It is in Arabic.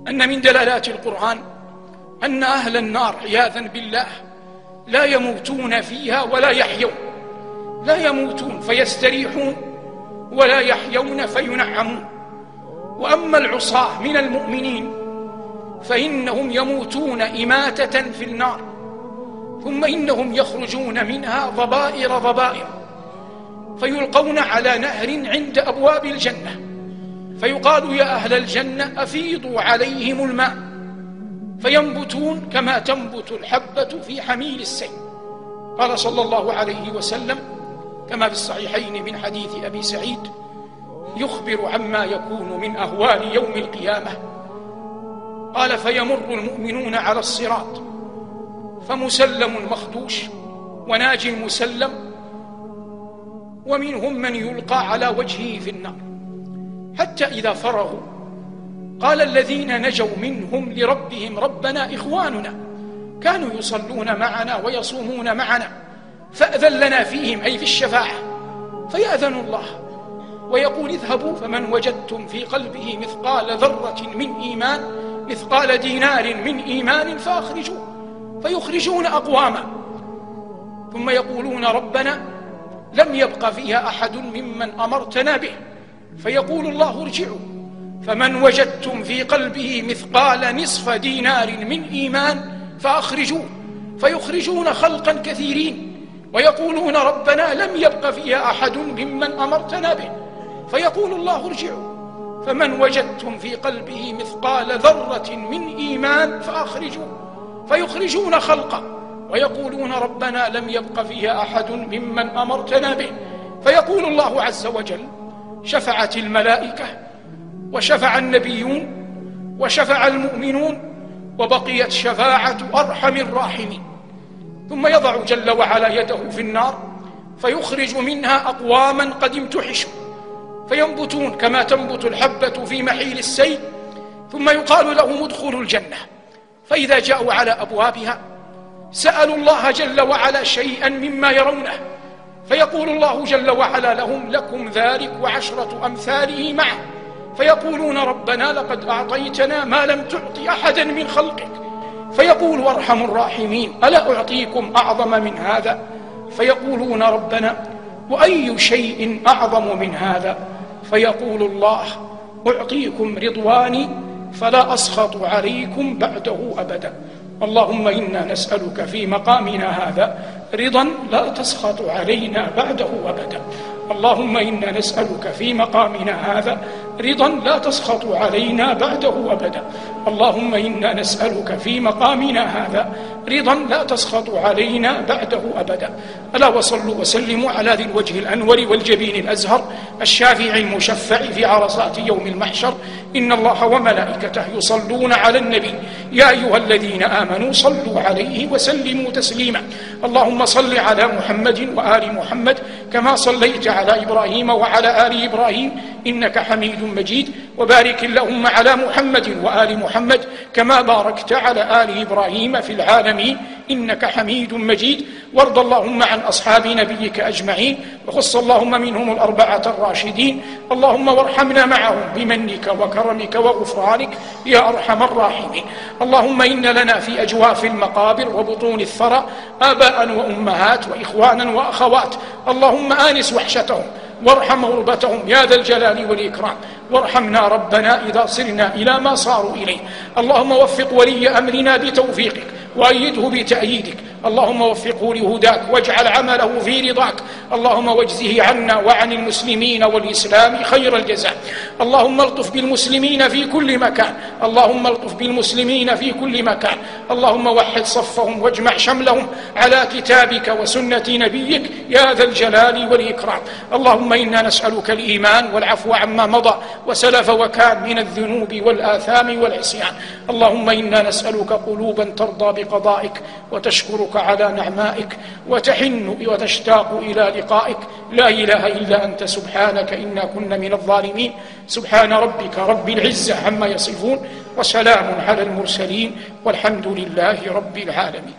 أن من دلالات القرآن أن أهل النار عياذا بالله لا يموتون فيها ولا يحيون، لا يموتون فيستريحون ولا يحيون فينعمون. وأما العصاة من المؤمنين فإنهم يموتون إماتة في النار، ثم إنهم يخرجون منها ضبائر ضبائر، فيلقون على نهر عند أبواب الجنة، فيقال يا أهل الجنة أفيضوا عليهم الماء، فينبتون كما تنبت الحبة في حميل السيل. قال صلى الله عليه وسلم كما في الصحيحين من حديث أبي سعيد يخبر عما يكون من أهوال يوم القيامة، قال فيمر المؤمنون على الصراط فمسلم مخدوش وناج مسلم، ومنهم من يلقى على وجهه في النار، حتى إذا فرغوا قال الذين نجوا منهم لربهم ربنا إخواننا كانوا يصلون معنا ويصومون معنا فأذن لنا فيهم، أي في الشفاعة، فيأذن الله ويقول اذهبوا فمن وجدتم في قلبه مثقال ذرة من إيمان، مثقال دينار من إيمان فأخرجوه، فيخرجون أقواما، ثم يقولون ربنا لم يبق فيها أحد ممن أمرتنا به، فيقول الله ارجعوا فمن وجدتم في قلبه مثقال نصف دينار من إيمان فأخرجوه، فيخرجون خلقا كثيرين ويقولون ربنا لم يبق فيها أحد ممن أمرتنا به، فيقول الله ارجعوا فمن وجدتم في قلبه مثقال ذرة من إيمان فأخرجوه، فيخرجون خلقا ويقولون ربنا لم يبق فيها أحد ممن أمرتنا به، فيقول الله عز وجل شفعت الملائكة وشفع النبيون وشفع المؤمنون وبقيت شفاعة أرحم الراحمين. ثم يضع جل وعلا يده في النار فيخرج منها أقواما قد امتحشوا فينبتون كما تنبت الحبة في محيل السيل، ثم يقال لهم ادخلوا الجنة، فإذا جاءوا على أبوابها سألوا الله جل وعلا شيئا مما يرونه، فيقول الله جل وعلا لهم لكم ذلك وعشرة أمثاله معه، فيقولون ربنا لقد أعطيتنا ما لم تعط أحدا من خلقك، فيقول وارحم الراحمين ألا أعطيكم أعظم من هذا، فيقولون ربنا وأي شيء أعظم من هذا، فيقول الله أعطيكم رضواني فلا أسخط عليكم بعده أبدا. اللهم إنا نسألك في مقامنا هذا رضا لا تسخط علينا بعده أبدا. اللهم إنا نسألك في مقامنا هذا رضا لا تسخط علينا بعده أبدا. اللهم إنا نسألك في مقامنا هذا رضا لا تسخط علينا بعده أبدا. ألا وصلوا وسلموا على ذي الوجه الأنور والجبين الأزهر الشافع المشفع في عرصات يوم المحشر. إن الله وملائكته يصلون على النبي يا أيها الذين آمنوا صلوا عليه وسلموا تسليما. اللهم صل على محمد وآل محمد كما صليت على إبراهيم وعلى آل إبراهيم إنك حميد مجيد، وبارك اللهم على محمد وآل محمد كما باركت على آل إبراهيم في العالمين إنك حميد مجيد. وارض اللهم عن أصحاب نبيك أجمعين، وخص اللهم منهم الأربعة الراشدين. اللهم وارحمنا معهم بمنك وكرمك وغفرانك يا أرحم الراحمين. اللهم إن لنا في أجواف المقابر وبطون الثرى آباء وأمهات وإخوانا وأخوات، اللهم آنس وحشتهم وارحم غربتهم يا ذا الجلال والإكرام، وارحمنا ربنا إذا صرنا إلى ما صاروا إليه. اللهم وفق ولي أمرنا بتوفيقك وأيده بتأييدك، اللهم وفقه لهداك واجعل عمله في رضاك، اللهم واجزه عنا وعن المسلمين والإسلام خير الجزاء. اللهم الطف بالمسلمين في كل مكان، اللهم الطف بالمسلمين في كل مكان، اللهم وحد صفهم واجمع شملهم على كتابك وسنة نبيك يا ذا الجلال والإكرام. اللهم إنا نسألك الإيمان والعفو عما مضى وسلف وكان من الذنوب والآثام والعصيان. اللهم إنا نسألك قلوبا ترضى بقضائك وتشكرك على نعمائك وتحن وتشتاق إلى لقائك. لا إله إلا أنت سبحانك إنا كنا من الظالمين. سبحان ربك رب العزة عما يصفون وسلام على المرسلين والحمد لله رب العالمين.